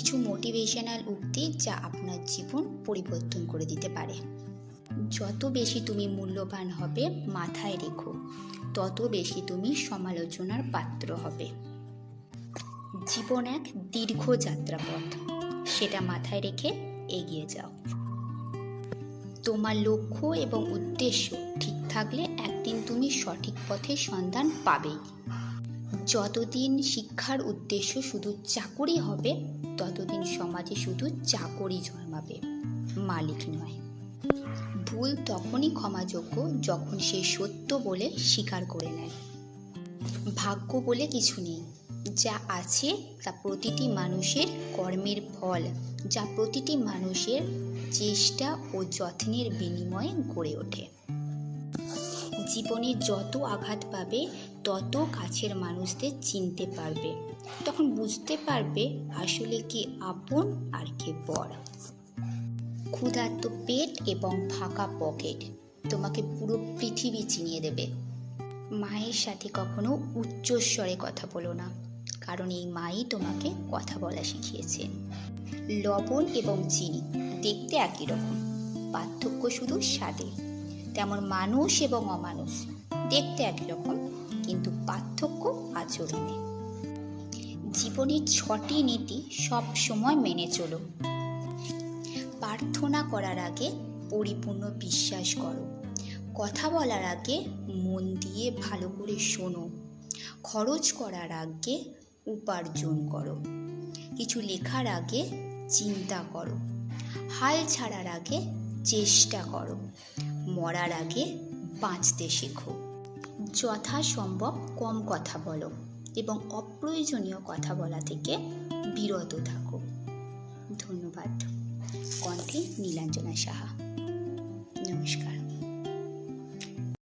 কিছু মোটিভেশনাল উক্তি যা আপনার জীবন পরিবর্তন করে দিতে পারে। যত বেশি তুমি মূল্যবান হবে মাথায় রেখো, তত বেশি তুমি সমালোচনার পাত্র হবে। জীবন এক দীর্ঘ যাত্রাপথ, সেটা মাথায় রেখে এগিয়ে যাও। তোমার লক্ষ্য এবং উদ্দেশ্য ঠিক থাকলে একদিন তুমি সঠিক পথের সন্ধান পাবেই। যতদিন শিক্ষার উদ্দেশ্য শুধু চাকুরি হবে, ততদিন সমাজে শুধু চাকরি জন্মাবে, মালিক নয়। ভুল তখনই ক্ষমাযোগ্য যখন সে সত্য বলে স্বীকার করে নেয়। ভাগ্য বলে কিছু নেই, যা আছে তা প্রতিটি মানুষের কর্মের ফল, যা প্রতিটি মানুষের চেষ্টা ও যত্নের বিনিময়ে গড়ে ওঠে। জীবনে যত আঘাত পাবে তত কাছের মানুষদের চিনতে পারবে, তখন বুঝতে পারবে আসলে কি আপন আর কে পর। ক্ষুধার্ত পেট এবং ফাঁকা পকেট তোমাকে পুরো পৃথিবী চিনিয়ে দেবে। মায়ের সাথে কখনো উচ্চস্বরে কথা বলো না, কারণ এই মাই তোমাকে কথা বলা শিখিয়েছেন। লবণ এবং চিনি দেখতে একই রকম, পার্থক্য শুধু স্বাদে। তেমন মানুষ এবং অমানুষ দেখতে একই রকম, কিন্তু পার্থক্য আচরণে। জীবনের 6টি নীতি সব সময় মেনে চলো। প্রার্থনা করার আগে পরিপূর্ণ বিশ্বাস করো। কথা বলার আগে মন দিয়ে ভালো করে শোনো। খরচ করার আগে উপার্জন করো। কিছু লেখার আগে চিন্তা করো। হাল ছাড়ার আগে চেষ্টা করো। মরার আগে বাঁচতে শেখো। যথাসম্ভব কম কথা বলো এবং অপ্রয়োজনীয় কথা বলা থেকে বিরত থাকো। ধন্যবাদ। কণ্ঠে নীলাঞ্জনা সাহা। নমস্কার।